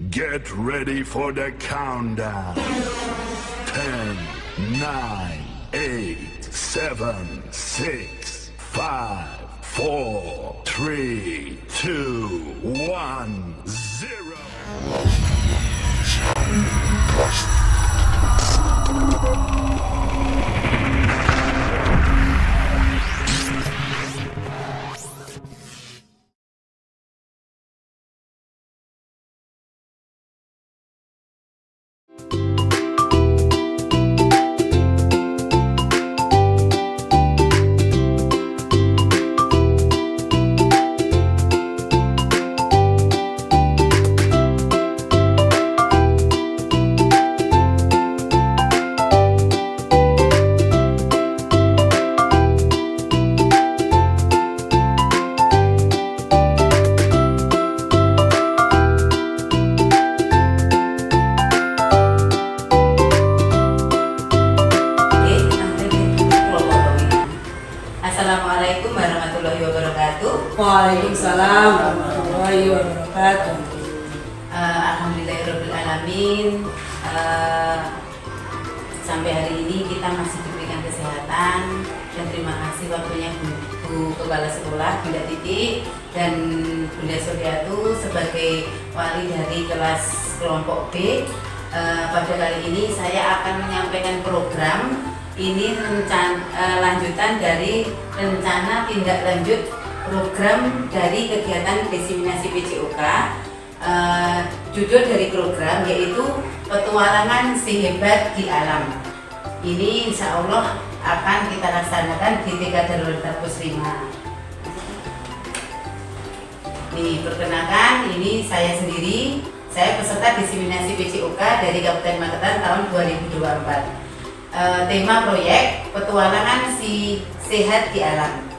Get ready for the countdown. 10, 9, 8, 7, 6, 5, 4, 3, 2, 1, 0. Assalamualaikum warahmatullahi wabarakatuh. Waalaikumsalam warahmatullahi wabarakatuh. Alhamdulillahirabbil alamin. Sampai hari ini kita masih diberikan kesehatan dan terima kasih waktunya Bu Kepala Sekolah Bunda Titi dan Bunda Suryatu sebagai wali dari kelas kelompok B. Pada kali ini saya akan menyampaikan program. Ini lanjutan dari rencana tindak lanjut program dari kegiatan diseminasi PJOK. Judul dari program yaitu Petualangan Si Hebat di Alam. Ini insya Allah akan kita laksanakan di TK Darul Tarbus 5. Perkenalkan, ini saya sendiri. Saya peserta diseminasi PJOK dari Kabupaten Magetan tahun 2024. Tema proyek Petualangan Si Sehat di Alam.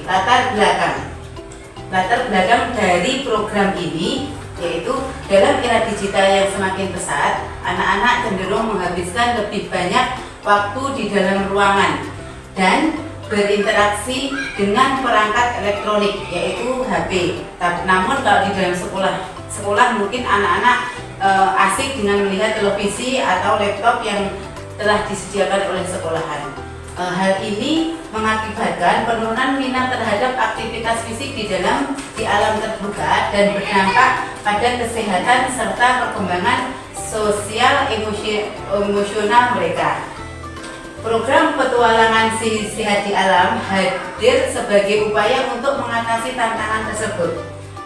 Latar belakang dari program ini yaitu dalam era digital yang semakin pesat, anak-anak cenderung menghabiskan lebih banyak waktu di dalam ruangan dan berinteraksi dengan perangkat elektronik yaitu HP. Namun kalau di dalam sekolah mungkin anak-anak asik dengan melihat televisi atau laptop yang telah disediakan oleh sekolahan. Hal ini mengakibatkan penurunan minat terhadap aktivitas fisik di alam terbuka dan berdampak pada kesehatan serta perkembangan sosial emosional mereka. Program Petualangan Si Sehat di Alam hadir sebagai upaya untuk mengatasi tantangan tersebut.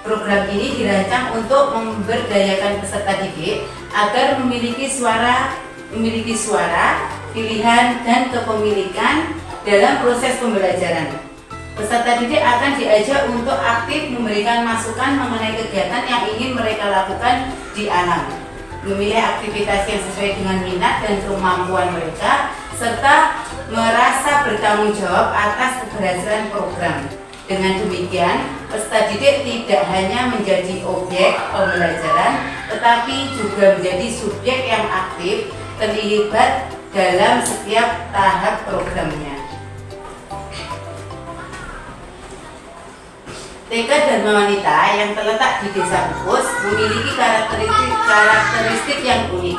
Program ini dirancang untuk memberdayakan peserta didik agar memiliki suara, pilihan, dan kepemilikan dalam proses pembelajaran. Peserta didik akan diajak untuk aktif memberikan masukan mengenai kegiatan yang ingin mereka lakukan di alam, memilih aktivitas yang sesuai dengan minat dan kemampuan mereka, serta merasa bertanggung jawab atas keberhasilan program. Dengan demikian, peserta didik tidak hanya menjadi objek pembelajaran, tetapi juga menjadi subjek yang aktif terlibat dalam setiap tahap programnya. TK Dharma Wanita yang terletak di Desa Bupus memiliki karakteristik yang unik.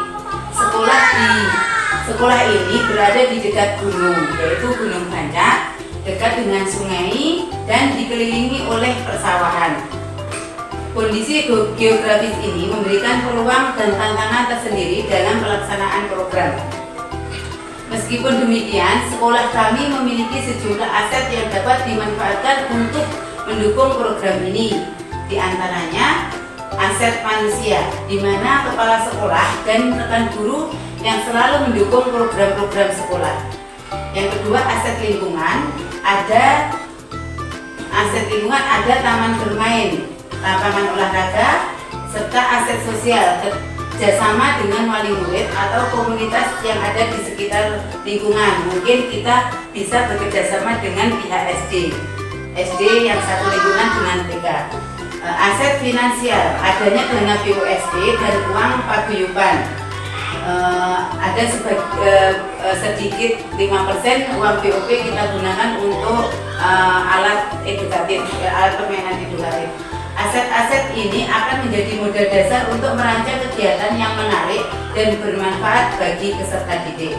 Sekolah ini berada di dekat gunung, yaitu Gunung Banyak, dekat dengan sungai dan dikelilingi oleh persawahan. Kondisi geografis ini memberikan peluang dan tantangan tersendiri dalam pelaksanaan program. Meskipun demikian, sekolah kami memiliki sejumlah aset yang dapat dimanfaatkan untuk mendukung program ini. Di antaranya aset manusia, di mana kepala sekolah dan rekan guru yang selalu mendukung program-program sekolah. Yang kedua, aset lingkungan. Ada taman bermain, lapangan olahraga, serta aset sosial kerjasama dengan wali murid atau komunitas yang ada di sekitar lingkungan. Mungkin kita bisa bekerjasama dengan pihak SD yang satu lingkungan dengan TK. Aset finansial, adanya dana BUSD dan uang paguyuban. Ada sedikit 5% uang BOP kita gunakan untuk alat edukatif, alat permainan edukatif. Aset-aset ini akan menjadi modal dasar untuk merancang kegiatan yang menarik dan bermanfaat bagi peserta didik.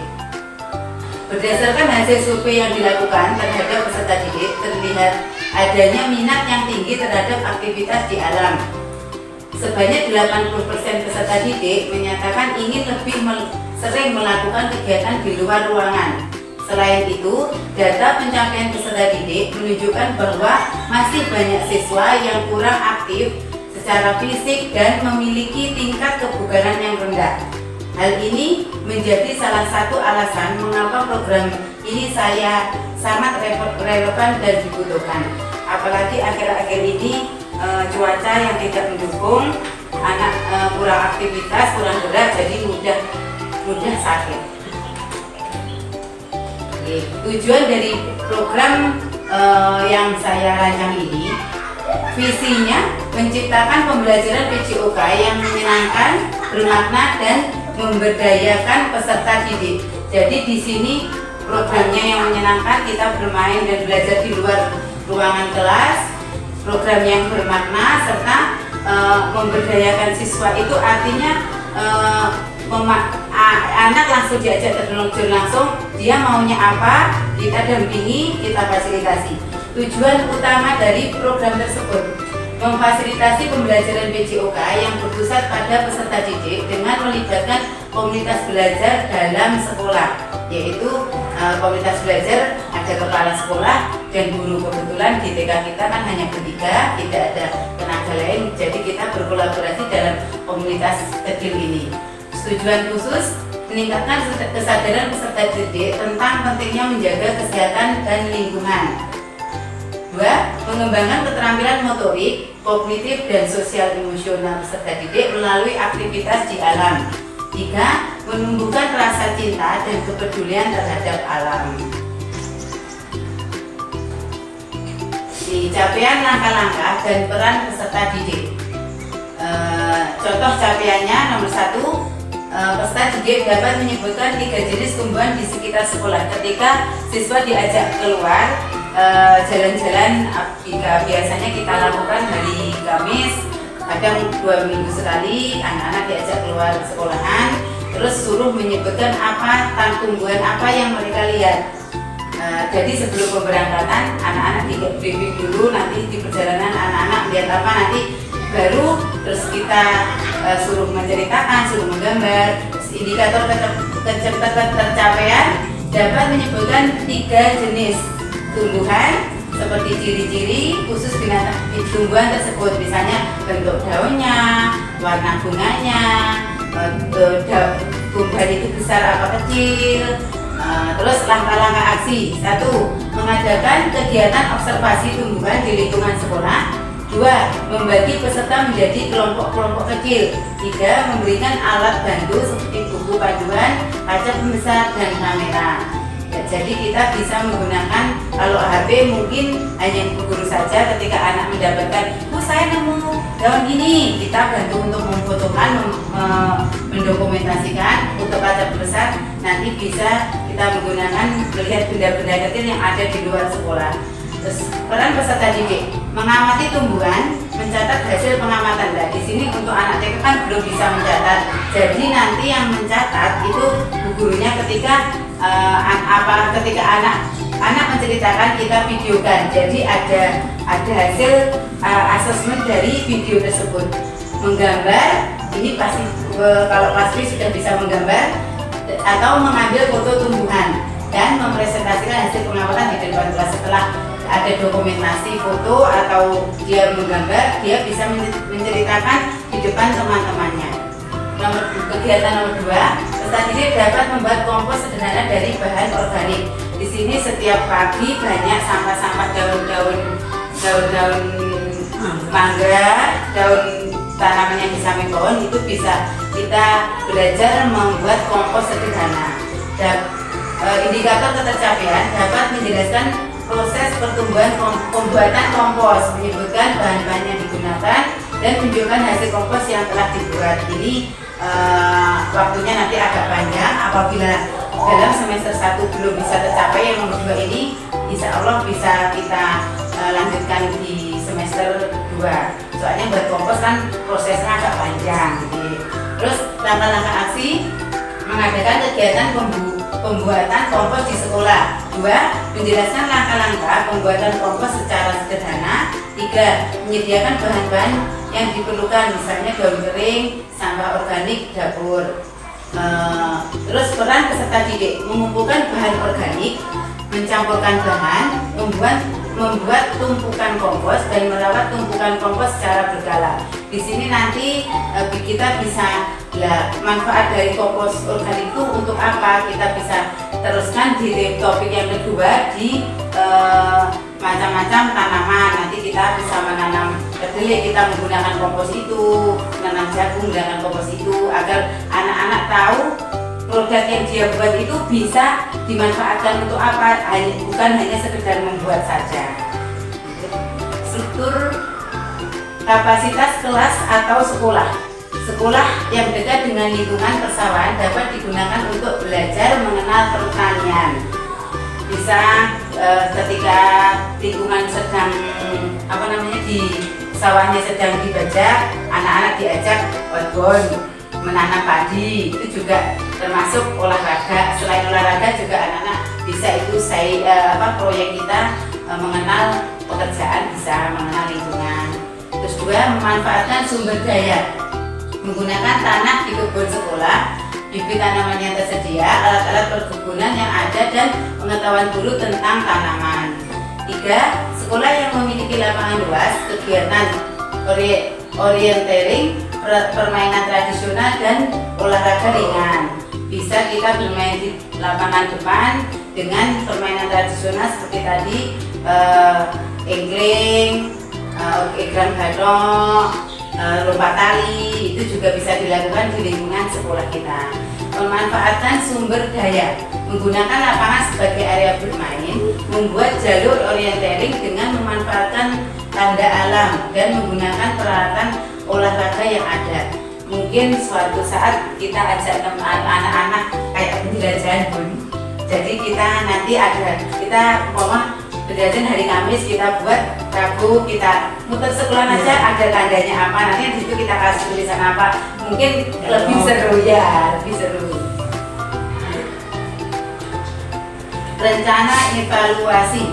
Berdasarkan hasil survei yang dilakukan terhadap peserta didik, terlihat adanya minat yang tinggi terhadap aktivitas di alam. Sebanyak 80% peserta didik menyatakan ingin lebih sering melakukan kegiatan di luar ruangan. Selain itu, data pencapaian peserta didik menunjukkan bahwa masih banyak siswa yang kurang aktif secara fisik dan memiliki tingkat kebugaran yang rendah. Hal ini menjadi salah satu alasan mengapa program ini saya sangat relevan dan dibutuhkan. Apalagi akhir-akhir ini cuaca yang tidak mendukung, anak kurang aktivitas, kurang gerak, jadi mudah sakit. Tujuan dari program yang saya rancang ini, visinya menciptakan pembelajaran PJOK yang menyenangkan, bermakna, dan memberdayakan peserta didik. Jadi di sini programnya yang menyenangkan, kita bermain dan belajar di luar ruangan kelas. Program yang bermakna serta memberdayakan siswa itu artinya anak langsung diajak terjun langsung, dia maunya apa, kita dampingi, kita fasilitasi. Tujuan utama dari program tersebut memfasilitasi pembelajaran PJOK yang berpusat pada peserta didik dengan melibatkan komunitas belajar dalam sekolah, yaitu komunitas belajar ada kepala sekolah dan guru. Kebetulan di TK kita kan hanya bertiga, tidak ada tenaga lain, jadi kita berkolaborasi dalam komunitas kecil ini. Tujuan khusus meningkatkan kesadaran peserta didik tentang pentingnya menjaga kesehatan dan lingkungan. 2. Mengembangkan keterampilan motorik, kognitif, dan sosial emosional peserta didik melalui aktivitas di alam. 3. Menumbuhkan rasa cinta dan kepedulian terhadap alam. Di capaian langkah-langkah dan peran peserta didik. Contoh capaiannya nomor 1, peserta didik dapat menyebutkan 3 jenis tumbuhan di sekitar sekolah. Ketika siswa diajak keluar jalan-jalan, jika biasanya kita lakukan hari Kamis, kadang 2 minggu sekali anak-anak diajak keluar sekolahan, terus suruh menyebutkan apa tumbuhan apa yang mereka lihat. Jadi sebelum pemberangkatan anak-anak di briefing dulu, nanti di perjalanan anak-anak lihat apa, nanti baru terus kita suruh menceritakan, suruh menggambar. Indikator tercapaian dapat menyebutkan 3 jenis tumbuhan seperti ciri-ciri khusus binatang tumbuhan tersebut, misalnya bentuk daunnya, warna bunganya, tumbuhan itu besar apa kecil. Terus langkah-langkah aksi. 1. Mengadakan kegiatan observasi tumbuhan di lingkungan sekolah. 2. Membagi peserta menjadi kelompok-kelompok kecil. 3. Memberikan alat bantu seperti buku panduan, kaca pembesar, dan kamera. Ya, jadi kita bisa menggunakan, kalau HP mungkin hanya guru saja, ketika anak mendapatkan, saya nemu daun ini, kita bantu untuk memfotokan, mendokumentasikan. Untuk kaca pembesar nanti bisa kita menggunakan melihat benda-benda kecil yang ada di luar sekolah. Terus peran peserta didik mengamati tumbuhan, mencatat hasil pengamatan. Nah, di sini untuk anak TK kan belum bisa mencatat. Jadi nanti yang mencatat itu gurunya ketika ketika anak menceritakan, kita videokan. Jadi ada hasil asesmen dari video tersebut. Menggambar, ini pasti kalau pasti sudah bisa menggambar atau mengambil foto tumbuhan dan mempresentasikan hasil pengamatan di depan kelas. Setelah ada dokumentasi foto atau dia menggambar, dia bisa menceritakan di depan teman-temannya. Kegiatan nomor 2, peserta didik dapat membuat kompos sederhana dari bahan organik. Di sini setiap pagi banyak sampah-sampah daun-daun mangga, daun tanaman yang di samping pohon, itu bisa kita belajar membuat kompos sederhana. Indikator ketercapaian dapat menjelaskan proses pertumbuhan pembuatan kompos, menyebutkan bahan-bahan yang digunakan dan menunjukkan hasil kompos yang telah dibuat. Ini waktunya nanti agak panjang. Apabila dalam semester 1 belum bisa tercapai yang nomor 2 ini, insya Allah bisa kita lanjutkan di semester 2. Soalnya buat kompos kan prosesnya agak panjang. Gitu. Terus langkah-langkah aksi mengadakan kegiatan pembuatan kompos di sekolah. 2. Menjelaskan langkah-langkah pembuatan kompos secara sederhana. 3. Menyediakan bahan-bahan yang diperlukan, misalnya daun kering, sampah organik, dapur. Terus peran peserta didik mengumpulkan bahan organik, mencampurkan bahan, membuat tumpukan kompos dan merawat tumpukan kompos secara berkala. Di sini nanti kita bisa manfaat dari kompos organik itu untuk apa? Kita bisa teruskan di topik yang kedua di macam-macam tanaman. Nanti kita bisa menanam kedelai, kita menggunakan kompos itu, menanam jagung menggunakan kompos itu, agar anak-anak tahu produk yang dia buat itu bisa dimanfaatkan untuk apa, bukan hanya sekedar membuat saja. Struktur kapasitas kelas atau sekolah. Sekolah yang dekat dengan lingkungan persawahan dapat digunakan untuk belajar mengenal pertanian. Bisa ketika lingkungan sedang di sawahnya sedang dibajak, anak-anak diajak outbound menanam padi, itu juga termasuk olahraga. Selain olahraga juga anak-anak bisa proyek kita mengenal pekerjaan, bisa mengenal lingkungan. Terus 2, memanfaatkan sumber daya, menggunakan tanah di kebun sekolah, bibit tanaman yang tersedia, alat-alat perkebunan yang ada, dan pengetahuan guru tentang tanaman. 3. Sekolah yang memiliki lapangan luas, kegiatan orientering, permainan tradisional, dan olahraga ringan. Bisa kita bermain di lapangan depan dengan permainan tradisional seperti tadi, engkling, egrang gadok, lompat tali, itu juga bisa dilakukan di lingkungan sekolah kita. Memanfaatkan sumber daya, menggunakan lapangan sebagai area bermain, membuat jalur orientering dengan memanfaatkan tanda alam, dan menggunakan peralatan olahraga yang ada. Mungkin suatu saat kita ajak anak-anak kayak penjelajahan pun. Jadi kita nanti penjelajahan hari Kamis kita buat, Rabu kita muter sekolah aja, ada tandanya apa, nanti di situ kita kasih tulisan apa. Mungkin lebih seru ya, lebih seru. Rencana evaluasi.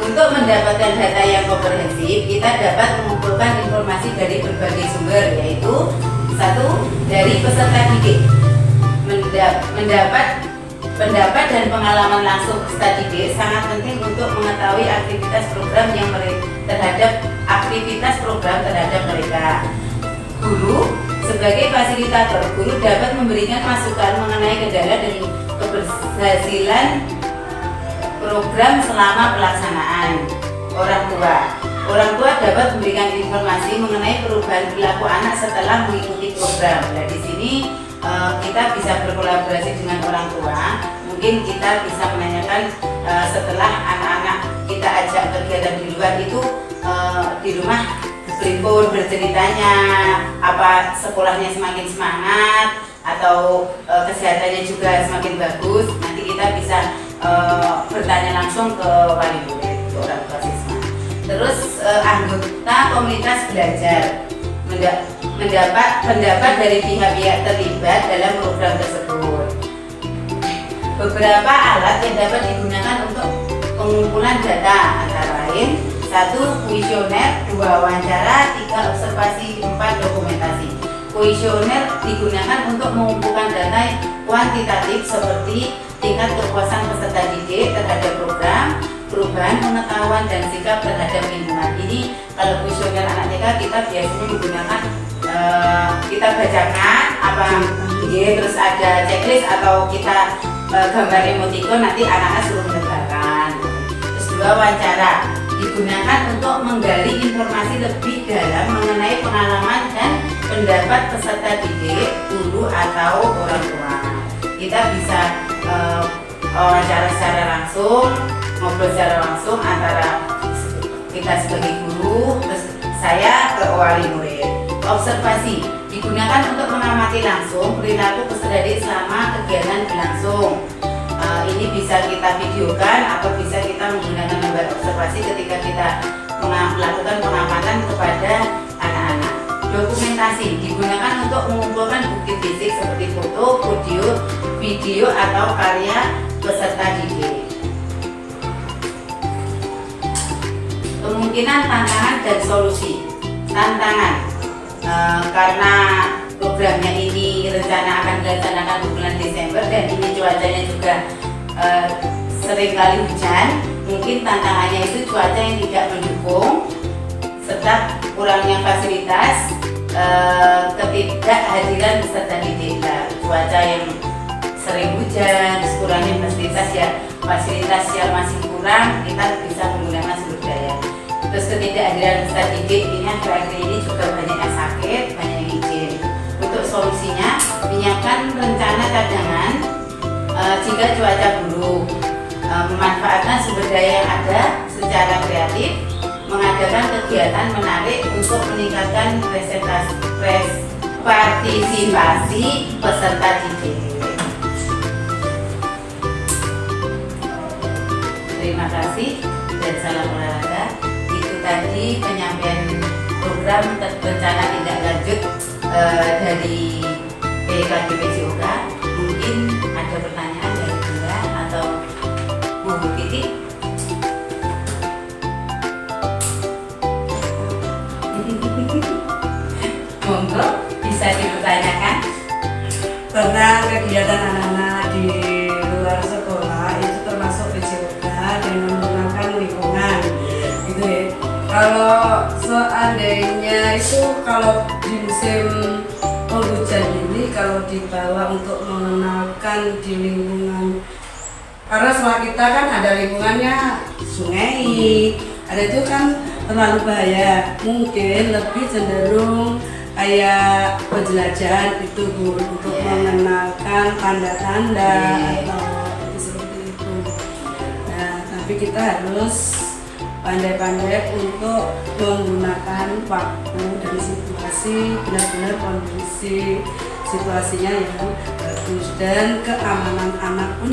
Untuk mendapatkan data yang komprehensif, kita dapat mengumpulkan informasi dari berbagai sumber, yaitu 1. Dari peserta didik, mendapat pendapat dan pengalaman langsung peserta didik sangat penting untuk mengetahui aktivitas program terhadap mereka. Guru sebagai fasilitator, guru dapat memberikan masukan mengenai kendala dan keberhasilan program selama pelaksanaan. Orang tua dapat memberikan informasi mengenai perubahan perilaku anak setelah mengikuti program. Nah, di sini kita bisa berkolaborasi dengan orang tua. Mungkin kita bisa menanyakan setelah anak-anak kita ajak kegiatan di luar itu, di rumah pripun berceritanya, apa sekolahnya semakin semangat atau kesehatannya juga semakin bagus. Nanti kita bisa bertanya langsung ke wali murid, ke orang tua siswa. Terus anggota komunitas belajar mendapat pendapat dari pihak-pihak terlibat dalam program tersebut. Beberapa alat yang dapat digunakan untuk pengumpulan data antara lain: 1. Kuesioner, 2. Wawancara, 3. Observasi, 4. Dokumentasi. Kuesioner digunakan untuk mengumpulkan data kuantitatif seperti tingkat kepuasan peserta didik terhadap program, perubahan pengetahuan dan sikap terhadap lingkungan. Ini kalau kuesioner anak TK kita biasanya menggunakan kita bacakan apa terus ada checklist atau kita gambar emoticon, nanti anak-anak suruh menebarkan. Terus 2. Wawancara digunakan untuk menggali informasi lebih dalam mengenai pengalaman dan pendapat peserta didik, guru atau orang tua. Kita bisa wawancara secara langsung, ngobrol secara langsung antara kita sebagai guru, terus saya ke wali murid. Observasi digunakan untuk mengamati langsung perilaku peserta didik selama kegiatan berlangsung. Ini bisa kita videokan atau bisa kita menggunakan lembar observasi ketika kita melakukan pengamatan kepada anak-anak. Dokumentasi digunakan untuk mengumpulkan bukti fisik seperti foto, video atau karya peserta didik. Kemungkinan tantangan dan solusi. Tantangan karena programnya ini rencana akan dilaksanakan di bulan Desember dan ini cuacanya juga seringkali hujan. Mungkin tantangannya itu cuaca yang tidak mendukung serta kurangnya fasilitas, ketidakhadiran peserta didik. Cuaca yang sering hujan, kurangnya fasilitas yang masih kurang, kita bisa menggunakan sumber daya. Terus ketidakhadiran peserta didik ini akhir-akhir ini juga banyak yang sakit, banyak yang izin. Untuk solusinya, menyiapkan rencana cadangan jika cuaca buruk, memanfaatkan sumber daya yang ada secara kreatif, mengadakan kegiatan menarik untuk meningkatkan partisipasi peserta didik. Terima kasih dan salam olahraga. Itu tadi penyampaian program rencana tindak lanjut dari PKGPJOK. Mungkin ada pertanyaan dari Bunda atau Bu Titi. Monggo bisa dipertanyakan tentang kegiatan anak-anak di luar sekolah itu termasuk PJOK dan menggunakan lingkungan gitu ya. Kalau seandainya itu kalau di musim penghujan ini kalau dibawa untuk mengenalkan di lingkungan, karena sekolah kita kan ada lingkungannya sungai, ada itu kan terlalu bahaya, mungkin lebih cenderung kayak penjelajahan itu Bu, untuk mengenalkan tanda-tanda atau seperti itu. Nah, tapi kita harus pandai-pandai untuk menggunakan waktu dan situasi, benar-benar kondisi situasinya yang bagus dan keamanan anak pun,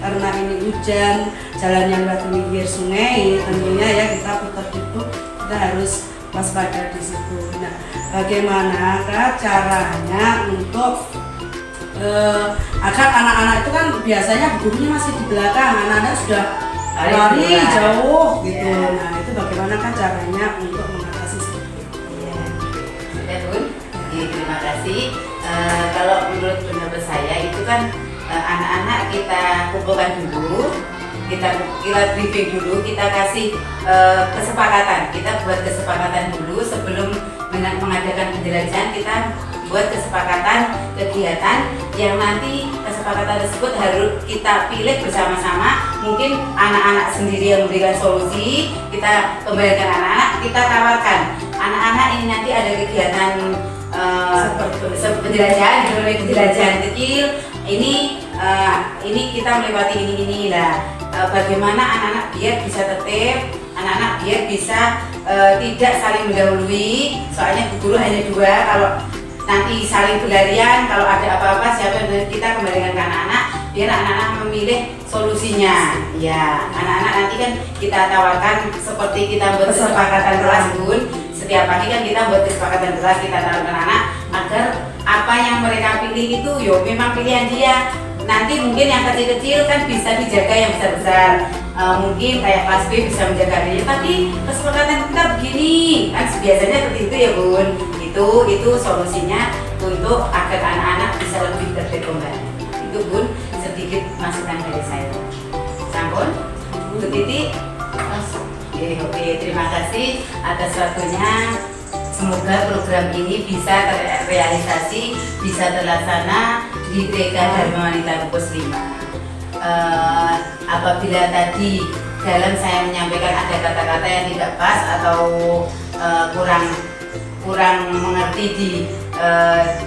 karena ini hujan, jalannya lewat pinggir sungai, tentunya ya kita putar itu kita harus waspada di situ. Nah, bagaimana caranya untuk agar anak-anak itu kan biasanya gurunya masih di belakang, anak-anak sudah lari jauh gitu. Nah, itu bagaimana caranya untuk mengatasi seperti itu? Sudah Bun, terima kasih. Kalau menurut pendapat saya itu kan anak-anak kita kumpulkan dulu, kita briefing dulu, kita kasih kesepakatan, kita buat kesepakatan dulu sebelum mengadakan penjelajahan. Kita buat kesepakatan kegiatan yang nanti kesepakatan tersebut harus kita pilih bersama-sama. Mungkin anak-anak sendiri yang memberikan solusi, kita kembalikan anak-anak, kita tawarkan anak-anak ini nanti ada kegiatan penjelajahan kecil, ini kita melewati ini lah. Bagaimana anak-anak biar bisa tertib, anak-anak biar bisa tidak saling mendahului, soalnya guru hanya dua. Kalau nanti saling berlarian, kalau ada apa-apa siapa yang kita kembalikan ke anak-anak biar anak-anak memilih solusinya. Ya, anak-anak nanti kan kita tawarkan seperti kita buat kesepakatan kelas Bun. Setiap pagi kan kita buat kesepakatan kelas, kita tawarkan anak agar apa yang mereka pilih itu memang pilihan dia. Nanti mungkin yang kecil-kecil kan bisa dijaga, yang besar-besar mungkin kayak kelas B bisa menjaga diri, tapi kesepakatan kita begini kan biasanya seperti itu ya Bun. Itu solusinya untuk agar anak-anak bisa lebih tertib kembali. Itu Bun sedikit masukan dari saya. Sampun Bu Titi. Oke, terima kasih atas waktunya. Semoga program ini bisa terrealisasi, bisa terlaksana di TK Dharma Wanita Pupus 5. Apabila tadi dalam saya menyampaikan ada kata-kata yang tidak pas atau kurang mengerti di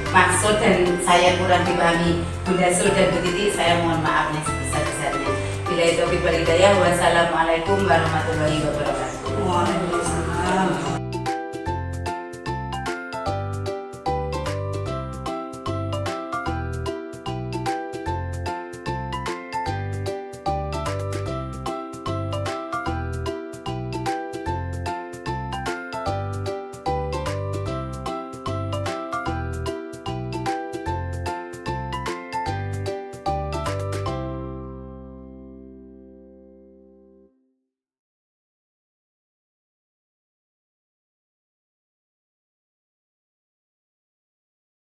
maksud dan saya kurang dipahami Bunda Sul dan Bu Titi, saya mohon maafnya sebesar-besarnya. Bila itu hidayah, wassalamualaikum warahmatullahi wabarakatuh. Waalaikumsalam.